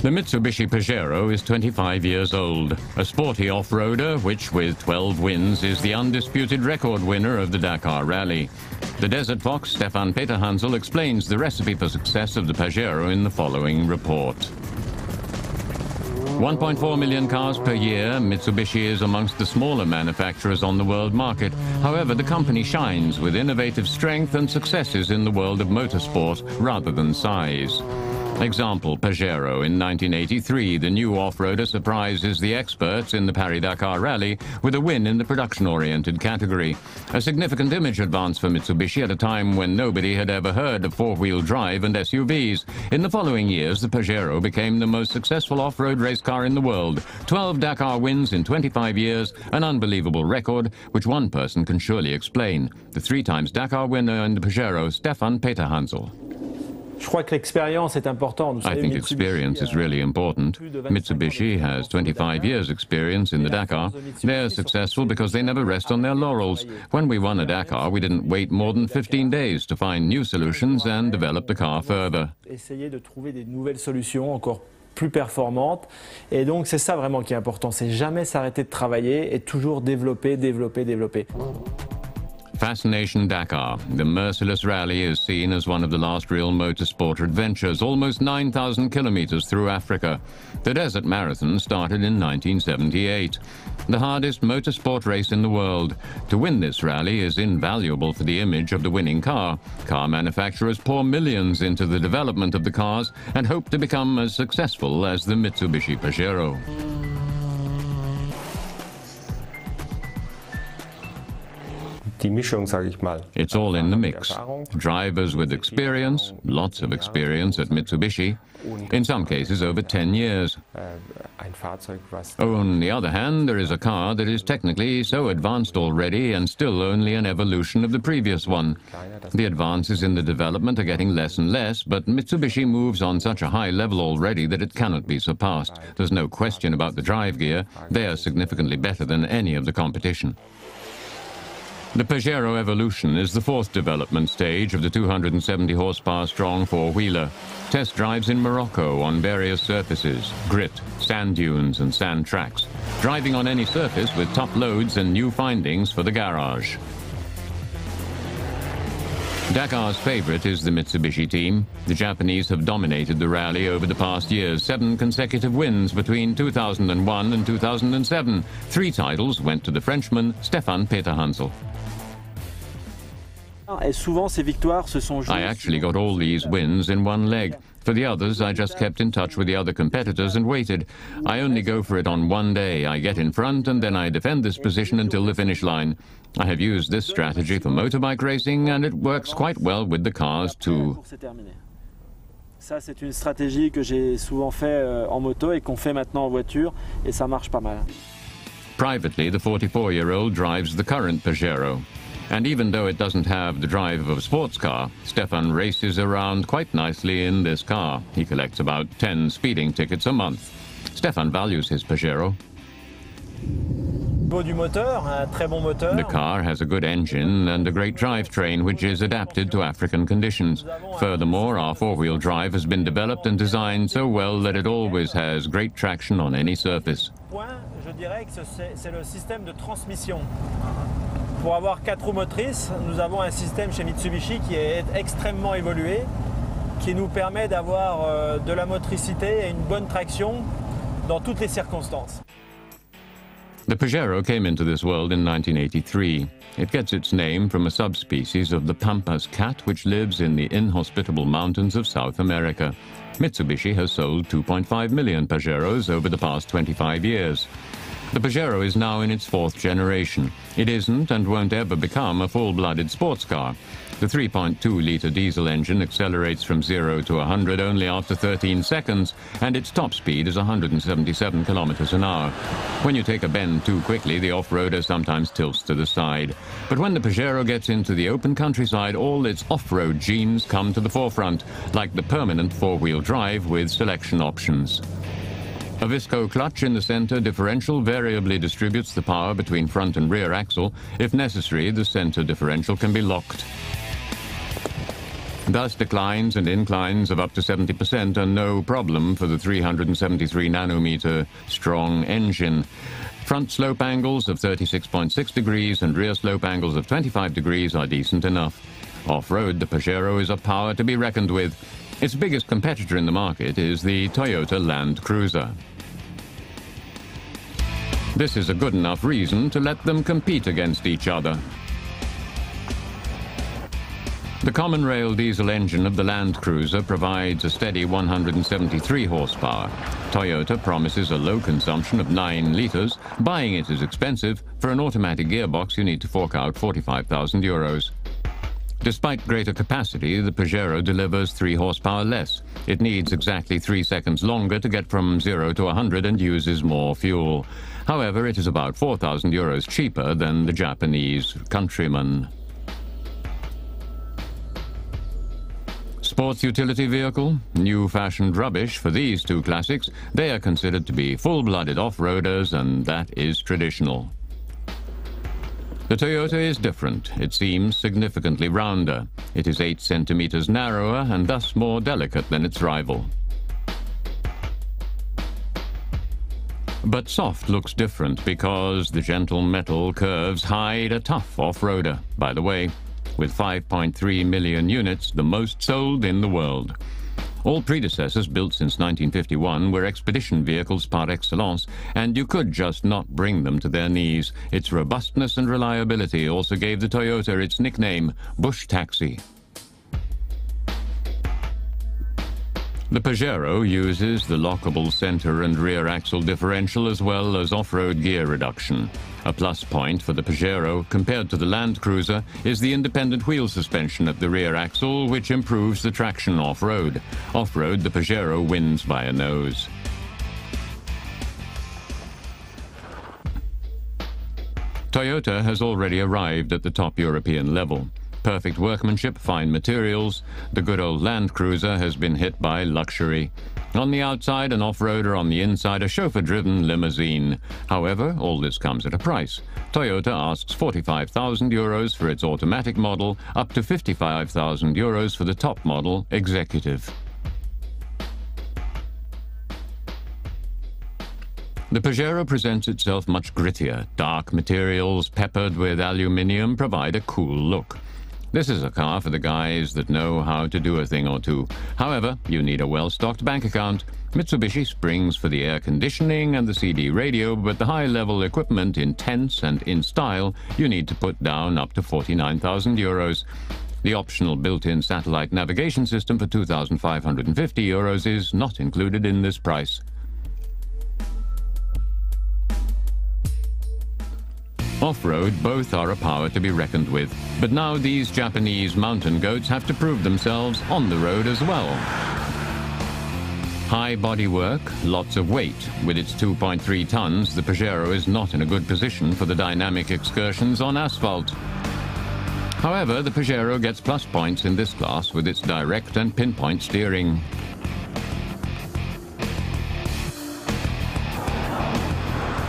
The Mitsubishi Pajero is 25 years old, a sporty off-roader which, with 12 wins, is the undisputed record winner of the Dakar Rally. The Desert Fox, Stefan Peterhansel, explains the recipe for success of the Pajero in the following report. 1.4 million cars per year, Mitsubishi is amongst the smaller manufacturers on the world market. However, the company shines with innovative strength and successes in the world of motorsport rather than size. Example, Pajero. In 1983, the new off-roader surprises the experts in the Paris-Dakar rally with a win in the production-oriented category. A significant image advance for Mitsubishi at a time when nobody had ever heard of four-wheel drive and SUVs. In the following years, the Pajero became the most successful off-road race car in the world. 12 Dakar wins in 25 years, an unbelievable record, which one person can surely explain. The 3 times Dakar winner in the Pajero, Stefan Peterhansel. I think experience is really important. Mitsubishi has 25 years' experience in the Dakar. They're successful because they never rest on their laurels. When we won a Dakar, we didn't wait more than 15 days to find new solutions and develop the car further. Plus performante, et donc c'est ça vraiment qui est important, c'est jamais s'arrêter de travailler et toujours développer. Fascination Dakar. The merciless rally is seen as one of the last real motorsport adventures, almost 9,000 kilometers through Africa. The Desert Marathon started in 1978. The hardest motorsport race in the world. To win this rally is invaluable for the image of the winning car. Car manufacturers pour millions into the development of the cars and hope to become as successful as the Mitsubishi Pajero. It's all in the mix. Drivers with experience, lots of experience at Mitsubishi, in some cases over 10 years. On the other hand, there is a car that is technically so advanced already and still only an evolution of the previous one. The advances in the development are getting less and less, but Mitsubishi moves on such a high level already that it cannot be surpassed. There's no question about the drive gear. They are significantly better than any of the competition. The Pajero Evolution is the 4th development stage of the 270 horsepower strong four-wheeler. Test drives in Morocco on various surfaces, grit, sand dunes and sand tracks. Driving on any surface with top loads and new findings for the garage. Dakar's favorite is the Mitsubishi team. The Japanese have dominated the rally over the past years. 7 consecutive wins between 2001 and 2007. 3 titles went to the Frenchman Stefan Peterhansel. I actually got all these wins in one leg. For the others, I just kept in touch with the other competitors and waited. I only go for it on one day. I get in front and then I defend this position until the finish line. I have used this strategy for motorbike racing and it works quite well with the cars too. Ça, c'est une stratégie que j'ai souvent fait en moto et qu'on fait maintenant en voiture et ça marche pas mal. Privately, the 44-year-old drives the current Pajero. And even though it doesn't have the drive of a sports car, Stefan races around quite nicely in this car. He collects about 10 speeding tickets a month. Stefan values his Pajero. The car has a good engine and a great drivetrain which is adapted to African conditions. Furthermore, our four-wheel drive has been developed and designed so well that it always has great traction on any surface. Je dirais que c'est le système de transmission. Pour avoir 4 roues motrices, nous avons un système chez Mitsubishi qui est extrêmement évolué, qui nous permet d'avoir de la motricité et une bonne traction dans toutes les circonstances. The Pajero came into this world in 1983. It gets its name from a subspecies of the pampas cat which lives in the inhospitable mountains of South America. Mitsubishi has sold 2.5 million Pajeros over the past 25 years. The Pajero is now in its 4th generation. It isn't and won't ever become a full-blooded sports car. The 3.2-litre diesel engine accelerates from 0 to 100 only after 13 seconds, and its top speed is 177 kilometers an hour. When you take a bend too quickly, the off-roader sometimes tilts to the side. But when the Pajero gets into the open countryside, all its off-road genes come to the forefront, like the permanent four-wheel drive with selection options. A Visco clutch in the center differential variably distributes the power between front and rear axle. If necessary, the center differential can be locked. Thus, declines and inclines of up to 70% are no problem for the 373 nanometer strong engine. Front slope angles of 36.6 degrees and rear slope angles of 25 degrees are decent enough. Off-road, the Pajero is a power to be reckoned with. Its biggest competitor in the market is the Toyota Land Cruiser. This is a good enough reason to let them compete against each other. The common rail diesel engine of the Land Cruiser provides a steady 173 horsepower. Toyota promises a low consumption of 9 litres. Buying it is expensive. For an automatic gearbox, you need to fork out 45,000 euros. Despite greater capacity, the Pajero delivers 3 horsepower less. It needs exactly 3 seconds longer to get from 0 to 100 and uses more fuel. However, it is about 4,000 euros cheaper than the Japanese Countryman. Sports utility vehicle, new-fashioned rubbish for these two classics. They are considered to be full-blooded off-roaders, and that is traditional. The Toyota is different. It seems significantly rounder. It is 8 centimeters narrower and thus more delicate than its rival. But soft looks different because the gentle metal curves hide a tough off-roader. By the way, with 5.3 million units, the most sold in the world. All predecessors built since 1951 were expedition vehicles par excellence, and you could just not bring them to their knees. Its robustness and reliability also gave the Toyota its nickname, Bush Taxi. The Pajero uses the lockable center and rear axle differential as well as off-road gear reduction. A plus point for the Pajero compared to the Land Cruiser is the independent wheel suspension at the rear axle, which improves the traction off-road. Off-road, the Pajero wins by a nose. Toyota has already arrived at the top European level. Perfect workmanship, fine materials. The good old Land Cruiser has been hit by luxury. On the outside, an off-roader, on the inside, a chauffeur-driven limousine. However, all this comes at a price. Toyota asks 45,000 euros for its automatic model, up to 55,000 euros for the top model, Executive. The Pajero presents itself much grittier. Dark materials peppered with aluminium provide a cool look. This is a car for the guys that know how to do a thing or two. However, you need a well-stocked bank account. Mitsubishi springs for the air conditioning and the CD radio, but the high-level equipment in tents and in style, you need to put down up to 49,000 euros. The optional built-in satellite navigation system for 2,550 euros is not included in this price. Off-road, both are a power to be reckoned with. But now these Japanese mountain goats have to prove themselves on the road as well. High bodywork, lots of weight. With its 2.3 tons, the Pajero is not in a good position for the dynamic excursions on asphalt. However, the Pajero gets plus points in this class with its direct and pinpoint steering.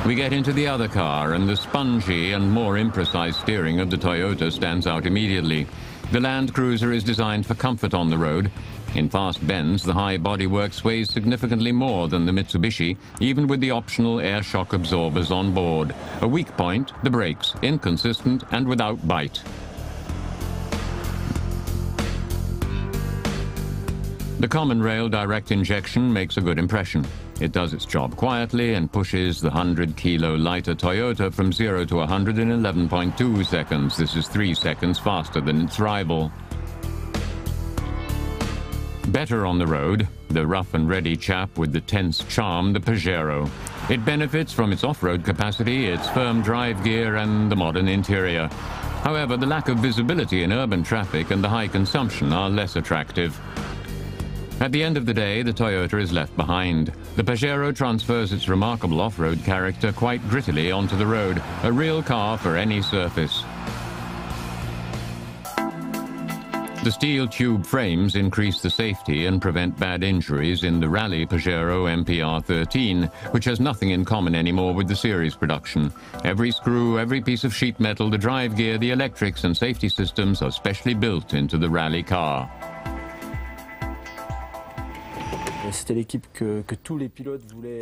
We get into the other car, and the spongy and more imprecise steering of the Toyota stands out immediately. The Land Cruiser is designed for comfort on the road. In fast bends, the high bodywork sways significantly more than the Mitsubishi, even with the optional air shock absorbers on board. A weak point, the brakes, inconsistent and without bite. The common rail direct injection makes a good impression. It does its job quietly and pushes the 100-kilo lighter Toyota from 0 to 100 in 11.2 seconds. This is 3 seconds faster than its rival. Better on the road, the rough and ready chap with the tense charm, the Pajero. It benefits from its off-road capacity, its firm drive gear and the modern interior. However, the lack of visibility in urban traffic and the high consumption are less attractive. At the end of the day, the Toyota is left behind. The Pajero transfers its remarkable off-road character quite grittily onto the road, a real car for any surface. The steel tube frames increase the safety and prevent bad injuries in the rallye Pajero MPR13, which has nothing in common anymore with the series production. Every screw, every piece of sheet metal, the drive gear, the electrics and safety systems are specially built into the rallye car.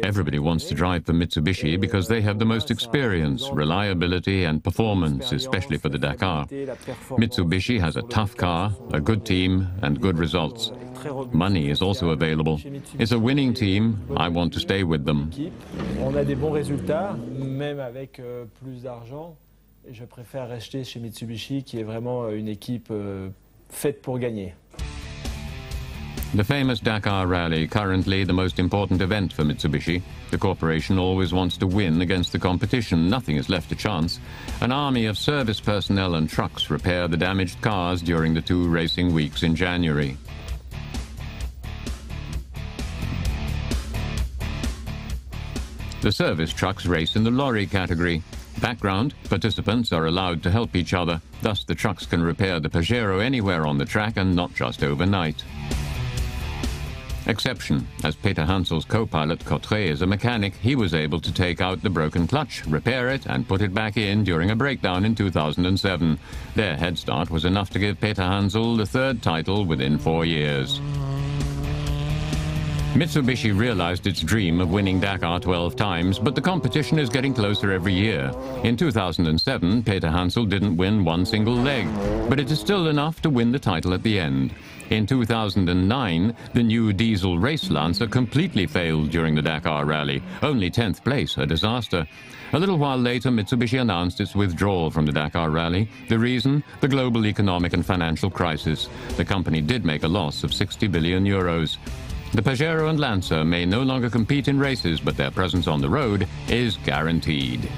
Everybody wants to drive for Mitsubishi because they have the most experience, reliability and performance, especially for the Dakar. Mitsubishi has a tough car, a good team and good results. Money is also available. It's a winning team. I want to stay with them. On a des bons résultats, même avec plus d'argent. Et je préfère rester chez Mitsubishi, qui est vraiment une équipe faite pour gagner. The famous Dakar Rally, currently the most important event for Mitsubishi. The corporation always wants to win against the competition. Nothing is left to chance. An army of service personnel and trucks repair the damaged cars during the 2 racing weeks in January. The service trucks race in the lorry category. Background: participants are allowed to help each other. Thus the trucks can repair the Pajero anywhere on the track and not just overnight. Exception: as Peterhansel's co-pilot Cottret is a mechanic, he was able to take out the broken clutch, repair it and put it back in during a breakdown in 2007. Their head start was enough to give Peterhansel the 3rd title within 4 years. Mitsubishi realized its dream of winning Dakar 12 times, but the competition is getting closer every year. In 2007, Peterhansel didn't win one single leg, but it is still enough to win the title at the end. In 2009, the new diesel race Lancer completely failed during the Dakar Rally. Only 10th place, a disaster. A little while later, Mitsubishi announced its withdrawal from the Dakar Rally. The reason? The global economic and financial crisis. The company did make a loss of 60 billion euros. The Pajero and Lancer may no longer compete in races, but their presence on the road is guaranteed.